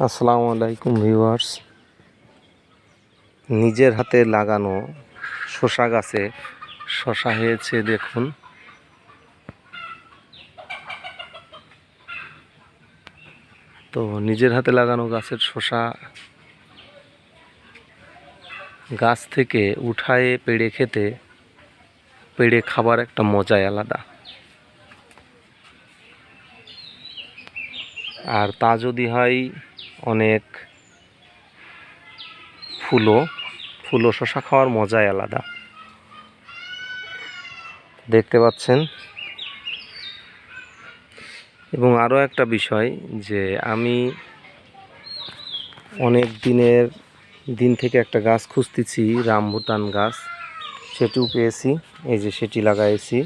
আসসালামু আলাইকুম ভিউয়ার্স। নিজের হাতে লাগানো শসা গাছে শসা হয়েছে দেখুন। তো নিজের হাতে লাগানো গাছের শসা গাছ থেকে উঠায়ে পেড়ে খেতে, পেড়ে খাবার একটা মজাই আলাদা। আর তা যদি হয় অনেক ফুলো শসা খাওয়ার মজাই আলাদা। দেখতে পাচ্ছেন। এবং আরও একটা বিষয় যে আমি অনেক দিন থেকে একটা গাছ খুঁজতেছি, রামবুটান গাছ। সেটিও পেয়েছি, এই যে সেটি লাগাইছি।